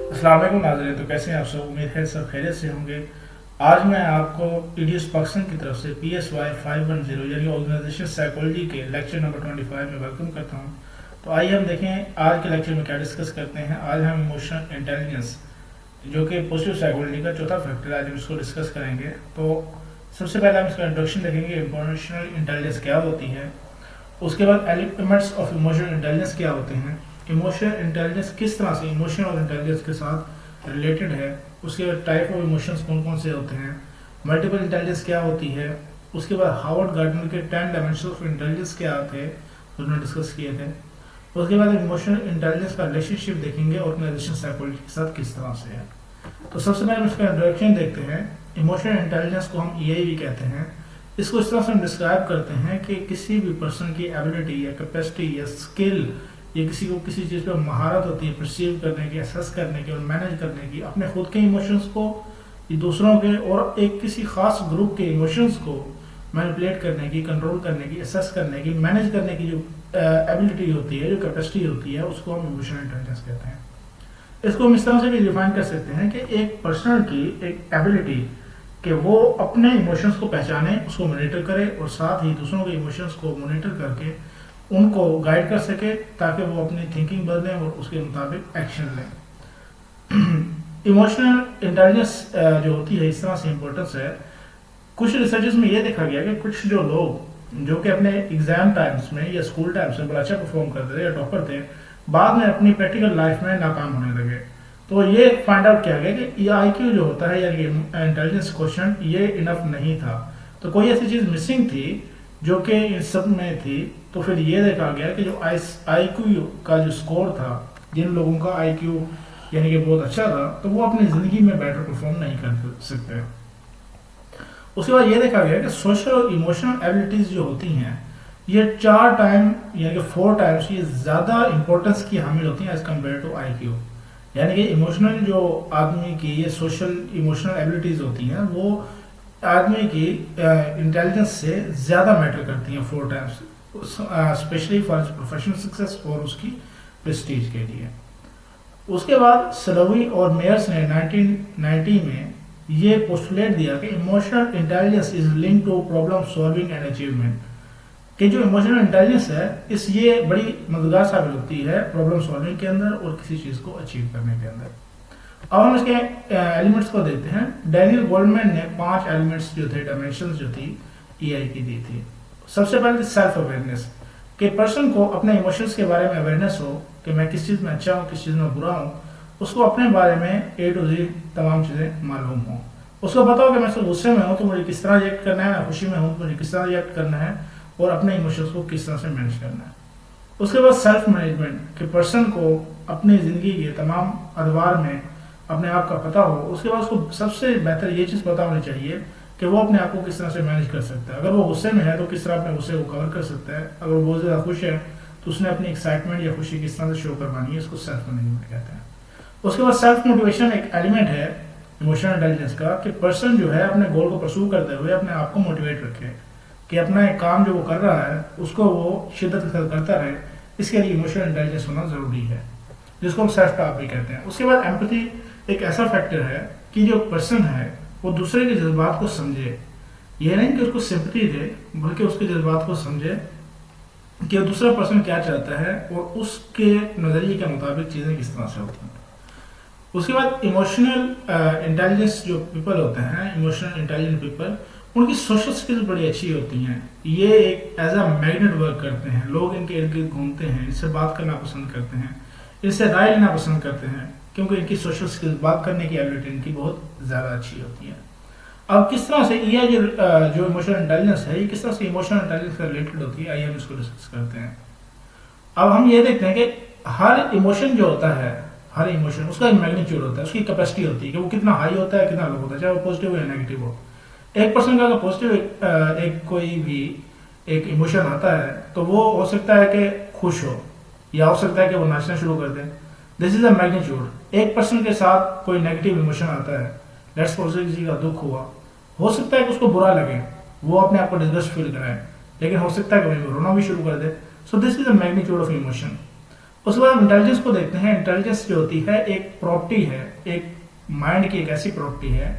अस्सलाम वालेकुम नाज़रीन। तो कैसे हैं आप सब? उम्मीद है सब खैरियत से होंगे। आज मैं आपको ईडीएस पाकिस्तान की तरफ से PSY 510 यानी ऑर्गेनाइजेशन साइकोलॉजी के लेक्चर नंबर 25 में वेलकम करता हूं। तो आइए हम देखें आज के लेक्चर में क्या डिस्कस करते हैं। आज हम इमोशनल इंटेलिजेंस जो कि पॉजिटिव साइकोलॉजी का चौथा फैक्टर है, आज हम इसको डिस्कस करेंगे। तो सबसे पहले हम इसका इंट्रोडक्शन देखेंगे, इमोशनल इंटेलिजेंस क्या होती है। उसके बाद एलिमेंट्स ऑफ इमोशनल इंटेलिजेंस क्या होते हैं, इमोशनल इंटेलिजेंस किस तरह से इमोशनल और इंटेलिजेंस के साथ रिलेटेड है, उसके बाद टाइप ऑफ इमोशंस कौन कौन से होते हैं, मल्टीपल इंटेलिजेंस क्या होती है। उसके बाद हार्वर्ड गार्डनर के 10 डायमेंशन ऑफ इंटेलिजेंस क्या थे, उन्होंने डिस्कस किए थे। उसके बाद इमोशनल इंटेलिजेंस का रिलेशनशिप देखेंगे ऑर्गेनाइजेशन साइकोलॉजी के साथ किस तरह से है। तो सबसे पहले हम इसका इंट्रोडक्शन देखते हैं। इमोशनल इंटेलिजेंस को हम EI भी कहते हैं। इसको इस तरह से हम डिस्क्राइब करते हैं कि किसी भी पर्सन की एबिलिटी या कैपेसिटी या स्किल या किसी को किसी चीज़ पर महारत होती है परसीव करने की, असेस करने की और मैनेज करने की, अपने खुद के इमोशंस को, दूसरों के और एक किसी खास ग्रुप के इमोशंस को मैनिपुलेट करने की, कंट्रोल करने की, असेस करने की, मैनेज करने की जो एबिलिटी होती है, जो कैपेसिटी होती है, उसको हम इमोशनल इंटेलिजेंस कहते हैं। इसको हम इस तरह से भी डिफाइन कर सकते हैं कि एक पर्सन की एक एबिलिटी कि वो अपने इमोशंस को पहचाने, उसको मॉनिटर करे और साथ ही दूसरों के इमोशंस को मॉनिटर करके उनको गाइड कर सके ताकि वो अपनी थिंकिंग बदलें और उसके मुताबिक एक्शन लें। इमोशनल इंटेलिजेंस जो होती है इस तरह से इम्पोर्टेंस है। कुछ रिसर्चेस में ये देखा गया कि कुछ जो लोग जो कि अपने एग्जाम टाइम्स में या स्कूल टाइम्स में बड़ा अच्छा परफॉर्म करते थे या टॉपर थे, बाद में अपनी प्रैक्टिकल लाइफ में नाकाम होने लगे। तो ये फाइंड आउट किया गया कि ये IQ जो होता है यानी इंटेलिजेंस क्वेश्चन ये इनफ नहीं था, तो कोई ऐसी चीज़ मिसिंग थी जो कि इन सब में थी। तो फिर ये देखा गया कि जो IQ का जो स्कोर था, जिन लोगों का IQ यानी कि बहुत अच्छा था, तो वो अपनी ज़िंदगी में बेटर परफॉर्म नहीं कर सकते। उसके बाद ये देखा गया कि सोशल और इमोशनल एबिलिटीज़ जो होती हैं ये 4 टाइम यानी कि 4 टाइम्स ये ज़्यादा इंपॉर्टेंस की हामिल होती हैं एज कम्पेयर टू IQ। यानी कि इमोशनल जो आदमी की ये सोशल इमोशनल एबिलिटीज़ होती हैं वो आदमी की इंटेलिजेंस से ज़्यादा मैटर करती हैं 4 times, specially for professional success और उसकी प्रेस्टीज के लिए। उसके बाद सलोवी और मेयर्स ने 1990 में ये पोस्टुलेट दिया कि emotional intelligence is link to problem solving and achievement, कि जो इमोशनल इंटेलिजेंस है इस ये बड़ी मददगार साबित होती है प्रॉब्लम सॉल्विंग के अंदर और किसी चीज़ को अचीव करने के अंदर। अब हम इसके एलिमेंट्स को देखते हैं। डैनियल गोल्डमैन ने 5 एलिमेंट्स जो थे, डायमेंशंस जो थी EI की दी थी। सबसे पहले सेल्फ अवेयरनेस, कि पर्सन को अपने इमोशंस के बारे में अवेयरनेस हो कि मैं किस चीज़ में अच्छा हूँ, किस चीज़ में बुरा हूँ, उसको अपने बारे में A to Z तमाम चीज़ें मालूम हो। उसको पता हो कि मैं गुस्से में हूँ तो मुझे किस तरह रिएक्ट करना है, मैं खुशी में हूँ तो मुझे किस तरह रिएक्ट करना है और अपने इमोशंस को किस तरह से मैनेज करना है। उसके बाद सेल्फ मैनेजमेंट, कि पर्सन को अपनी ज़िंदगी के तमाम अदवार में अपने आप का पता हो। उसके बाद उसको सबसे बेहतर ये चीज़ पता होनी चाहिए कि वो अपने आप को किस तरह से मैनेज कर सकता है। अगर वो गुस्से में है तो किस तरह अपने गुस्से को कवर कर सकता है, अगर वो बहुत ज़्यादा खुश है तो उसने अपनी एक्साइटमेंट या खुशी किस तरह से शो करवानी है, इसको सेल्फ मैनेजमेंट कहते हैं। उसके बाद सेल्फ मोटिवेशन एक एलिमेंट है इमोशनल इंटेलिजेंस का, कि पर्सन जो है अपने गोल को परस्यू करते हुए अपने आप को मोटिवेट रखे कि अपना एक काम जो वो कर रहा है उसको वो शिद्दत के साथ करता रहे। इसके लिए इमोशनल इंटेलिजेंस होना ज़रूरी है, जिसको हम सेल्फ टॉक भी कहते हैं। उसके बाद एम्पैथी एक ऐसा फैक्टर है कि जो पर्सन है वो दूसरे के जज्बात को समझे। यह नहीं कि उसको सिंपैथी दे, बल्कि उसके जज्बात को समझे कि दूसरा पर्सन क्या चाहता है और उसके नज़रिए के मुताबिक चीज़ें किस तरह से होती हैं। उसके बाद इमोशनल इंटेलिजेंस जो पीपल होते हैं, इमोशनल इंटेलिजेंट पीपल, उनकी सोशल स्किल्स बड़ी अच्छी होती हैं। ये एक एज अ मैग्नेट वर्क करते हैं, लोग इनके इर्द गिर्द घूमते हैं, इनसे बात करना पसंद करते हैं, इनसे राय लेना पसंद करते हैं, क्योंकि इनकी सोशल स्किल्स, बात करने की एबिलिटी इनकी बहुत ज़्यादा अच्छी होती है। अब किस तरह से EI जो इमोशनल इंटेलिजेंस है ये किस तरह से इमोशनल इंटेलिजेंस से रिलेटेड होती है, आइए हम इसको डिस्कस करते हैं। अब हम ये देखते हैं कि हर इमोशन जो होता है, हर इमोशन उसका एक मैग्नीट्यूड होता है, उसकी कैपेसिटी होती है कि वो कितना हाई होता है, कितना लो होता है, चाहे वो पॉजिटिव हो या नेगेटिव हो। एक पर्सन का अगर पॉजिटिव एक कोई भी एक इमोशन आता है तो वो हो सकता है कि खुश हो, या हो सकता है कि वो नाचना शुरू कर दे। This is a magnitude. एक पर्सन के साथ कोई नेगेटिव इमोशन आता है, लेट्स सपोज किसी का दुख हुआ, हो सकता है कि उसको बुरा लगे, वो अपने आप को डिस्गस्ट फील कराए, लेकिन हो सकता है कि वो रोना भी शुरू कर दे। So this is a magnitude of emotion. उसके बाद इंटेलिजेंस को देखते हैं। इंटेलिजेंस जो होती है एक प्रॉपर्टी है, एक माइंड की एक ऐसी प्रॉपर्टी है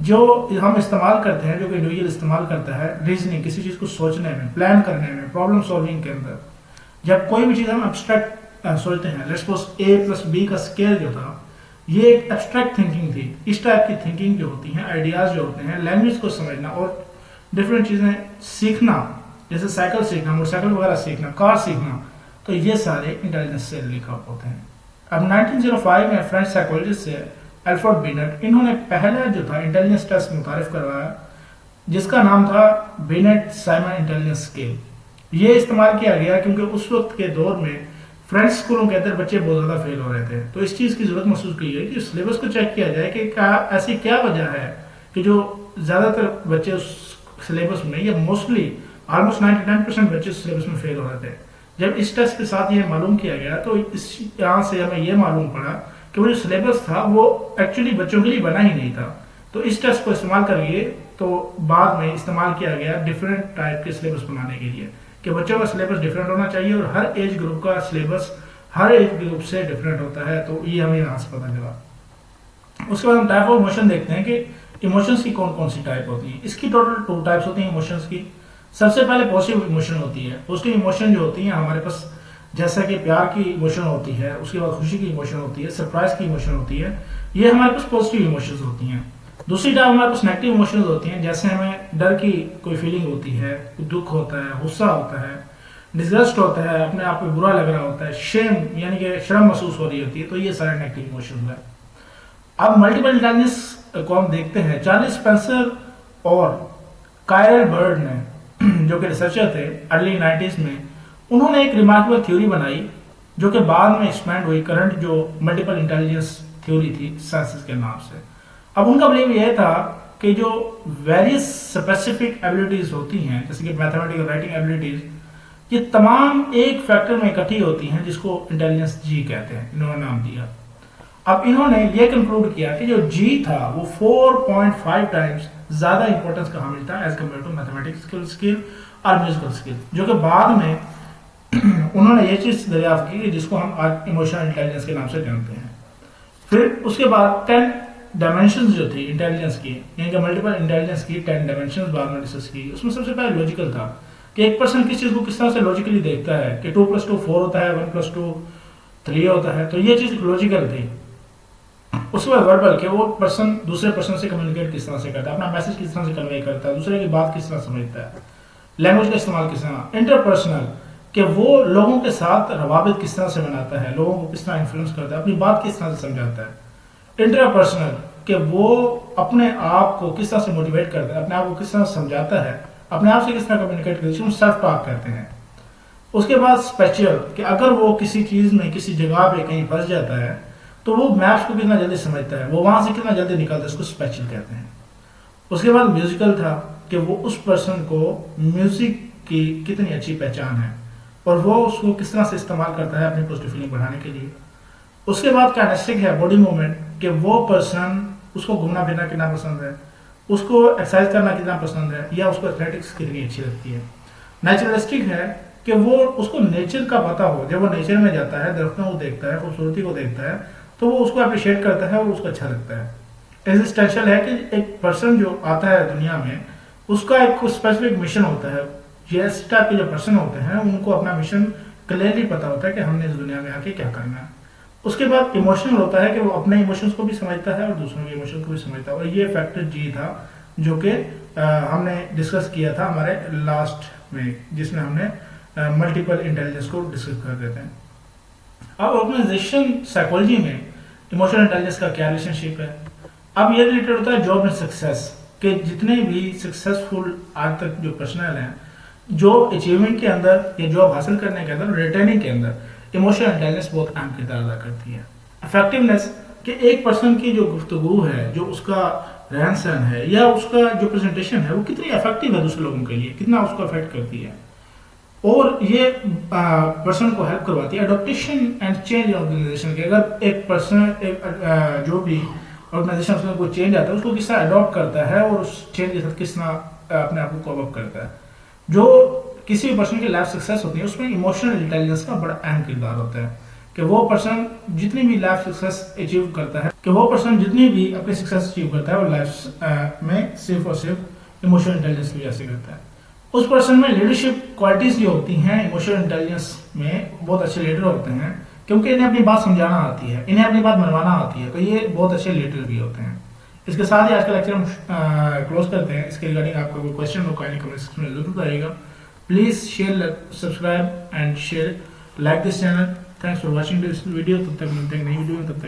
जो हम इस्तेमाल करते हैं, जो कि इंडिविजुअल इस्तेमाल करता है रीजनिंग, किसी चीज को सोचने में, प्लान करने में, प्रॉब्लम सॉल्विंग के अंदर। जब कोई भी चीज हम एब्स्ट्रैक्ट सोचते हैं, let's suppose A plus B का स्केल जो था, ये एक एब्स्ट्रैक्ट थिंकिंग थी। इस टाइप की थिंकिंग जो होती है, आइडियाज जो होते हैं, लैंग्वेज को समझना और डिफरेंट चीजें सीखना, जैसे साइकिल सीखना, मोटरसाइकिल वगैरह सीखना, कार सीखना, तो ये सारे इंटेलिजेंस से लिखा होते हैं। अब 1905 में फ्रेंच साइकोलॉजिस्ट से अल्फ्रेड बिनेट, इन्होंने पहला जो था इंटेलिजेंस टेस्ट मुतारिफ करवाया, जिसका नाम था बिनेट साइमन इंटेलिजेंस स्केल। ये इस्तेमाल किया गया क्योंकि उस वक्त के दौर में फ्रेंच स्कूलों के अंदर बच्चे बहुत ज़्यादा फेल हो रहे थे, तो इस चीज़ की जरूरत महसूस की गई कि सिलेबस को चेक किया जाए कि क्या ऐसी क्या वजह है कि जो ज़्यादातर बच्चे उस सिलेबस में, या मोस्टली ऑलमोस्ट 99% बच्चे सिलेबस में फेल हो रहे थे। जब इस टेस्ट के साथ ये मालूम किया गया तो इस यहाँ से हमें ये मालूम पड़ा कि वो जो सिलेबस था वो एक्चुअली बच्चों के लिए बना ही नहीं था। तो इस टेस्ट को इस्तेमाल करिए, तो बाद में इस्तेमाल किया गया डिफरेंट टाइप के सिलेबस बनाने के लिए, कि बच्चों का सिलेबस डिफरेंट होना चाहिए और हर एज ग्रुप का सिलेबस हर एज ग्रुप से डिफरेंट होता है। तो ये हमें यहाँ से पता चला। उसके बाद हम टाइप ऑफ इमोशन देखते हैं कि इमोशंस की कौन कौन सी टाइप होती है। इसकी टोटल 2 टाइप्स होती हैं इमोशंस की। सबसे पहले पॉजिटिव इमोशन होती है। पॉजिटिव इमोशन जो होती है हमारे पास, जैसा कि प्यार की इमोशन होती है, उसके बाद खुशी की इमोशन होती है, सरप्राइज की इमोशन होती है, ये हमारे पास पॉजिटिव इमोशंस होती हैं। दूसरी टाइप हमारे पास नेगेटिव इमोशंस होती हैं, जैसे हमें डर की कोई फीलिंग होती है, दुख होता है, गुस्सा होता है, डिसगस्ट होता है, अपने आप पे बुरा लग रहा होता है, शेम यानी कि शर्म महसूस हो रही होती है, तो ये सारे नेगेटिव इमोशंस है। अब मल्टीपल इंटेलिजेंस को हम देखते हैं। चार्ल्स स्पेंसर और कायरल बर्ड ने, जो कि रिसर्चर थे अर्ली 90s में, उन्होंने एक रिमार्केबल थ्योरी बनाई जो कि बाद में एक्सपेंड हुई करंट जो मल्टीपल इंटेलिजेंस थ्योरी थी सेंसस के नाम से। अब उनका बिलीव यह था कि जो वेरियस स्पेसिफिक एबिलिटीज होती हैं, जैसे कि मैथमेटिकल राइटिंग एबिलिटीज, ये तमाम एक फैक्टर में इकट्ठी होती हैं, जिसको इंटेलिजेंस जी कहते हैं, इन्होंने नाम दिया। अब इन्होंने ये कंक्लूड किया कि जो जी था वो 4.5 टाइम्स ज्यादा इंपॉर्टेंस कहाँ मिलता है as compare to mathematical skill और म्यूजिकल स्किल, जो कि बाद में उन्होंने ये चीज दरियाफ्त की जिसको हम आज इमोशनल इंटेलिजेंस के नाम से जानते हैं। फिर उसके बाद 10 डायमेंशंस जो थी इंटेलिजेंस की, यानी कि मल्टीपल इंटेलिजेंस की 10 डायमेंशंस बाद में डिस्कस की। उसमें सबसे पहले लॉजिकल था कि एक पर्सन किस चीज को किस तरह से लॉजिकली देखता है, कि 2 + 2 4 होता है, 1 + 2 3 होता है, तो ये चीज लॉजिकल थी। उसके बाद वर्बल, कि वो पर्सन दूसरे पर्सन से कम्युनिकेट किस तरह से करता है, अपना मैसेज किस तरह से कन्वे करता है, दूसरे की बात किस तरह समझता है, लैंग्वेज का इस्तेमाल किस तरह। इंटरपर्सनल, कि वो लोगों के साथ रवाबित किस तरह से बनाता है, लोगों को किस तरह इन्फ्लुएंस करता है, अपनी बात किस तरह से समझाता है। इंट्रापर्सनल, कि वो अपने आप को किस तरह से मोटिवेट करता है, अपने आप को किस तरह समझाता है, अपने आप से किस तरह कम्युनिकेट करता है, जिसको सेल्फ टॉक कहते हैं। उसके बाद स्पेशल, कि अगर वो किसी चीज में किसी जगह पे कहीं फंस जाता है तो वो मैप्स को कितना जल्दी समझता है, वो वहां से कितना जल्दी निकलता है, उसको स्पेशल कहते हैं। उसके बाद म्यूजिकल था, कि वो उस पर्सन को म्यूजिक की कितनी अच्छी पहचान है और वो उसको किस तरह से इस्तेमाल करता है अपनी पॉजिटिव फीलिंग बढ़ाने के लिए। उसके बाद काइनेस्टिक है, बॉडी मूवमेंट, कि वो पर्सन, उसको घूमना फिरना कितना पसंद है, उसको एक्सरसाइज करना कितना पसंद है, या उसको एथलेटिक्स कितनी अच्छी लगती है। नेचुरलिस्टिक है, कि वो उसको नेचर का पता हो, जब वो नेचर में जाता है, दरख्तों को देखता है, खूबसूरती को देखता है, तो वो उसको अप्रिशिएट करता है और उसको अच्छा लगता है। एग्जिस्टेंशियल है, कि एक पर्सन जो आता है दुनिया में, उसका एक स्पेसिफिक मिशन होता है। इस टाइप के जो पर्सन होते हैं उनको अपना मिशन क्लियरली पता होता है कि हमने इस दुनिया में आके क्या करना है। उसके बाद इमोशनल होता है, कि वो अपने इमोशंस को भी समझता है और दूसरों के इमोशंस को भी समझता है, और ये फैक्टर जी था जो कि हमने डिस्कस किया था हमारे लास्ट में, जिसमें हमने मल्टीपल इंटेलिजेंस को डिस्कस कर देते हैं। अब ऑर्गेनाइजेशन साइकोलॉजी में इमोशनल इंटेलिजेंस का क्या रिलेशनशिप है। अब ये रिलेटेड होता है जॉब में सक्सेस, के जितने भी सक्सेसफुल आज तक जो पर्सनल हैं, जो अचीवमेंट के अंदर या जॉब हासिल करने के अंदर, रिटेनिंग के अंदर इमोशनल इंटेलिजेंस बहुत अहम किरदार अदा करती है। इफेक्टिवनेस, कि एक पर्सन की जो गुफ्तगू है, जो उसका रहन सहन है, या उसका जो प्रेजेंटेशन है, वो कितनी इफेक्टिव है दूसरे लोगों के लिए, कितना उसको अफेक्ट करती है, और ये पर्सन को हेल्प करवाती है। अडॉप्टेशन एंड चेंज ऑर्गेनाइजेशन के, अगर एक पर्सन जो भी ऑर्गेनाइजेशन में कोई चेंज आता है, उसको किस तरह अडॉप्ट करता है और उस चेंज के साथ किस तरह अपने आप को कोप अप करता है। जो किसी भी पर्सन की लाइफ सक्सेस होती है, उसमें इमोशनल इंटेलिजेंस का बड़ा अहम किरदार होता है, कि वो पर्सन जितनी भी लाइफ सक्सेस अचीव करता है, कि वो पर्सन जितनी भी अपनी सक्सेस अचीव करता है वो लाइफ में सिर्फ और सिर्फ इमोशनल इंटेलिजेंस की वजह से करता है। उस पर्सन में लीडरशिप क्वालिटीज जो होती हैं इमोशनल इंटेलिजेंस में, बहुत अच्छे लीडर होते हैं क्योंकि इन्हें अपनी बात समझाना आती है, इन्हें अपनी बात मनवाना आती है, तो ये बहुत अच्छे लीडर भी होते हैं। इसके साथ ही आज का लेक्चर हम क्लोज करते हैं। इसके रिगार्डिंग आपका कोई क्वेश्चन हो कमेंट सेक्शन में जरूर बताइएगा। Please share, subscribe and share, like this channel. Thanks for watching this video. तब तक मिलते हैं नई वीडियो में, तब तक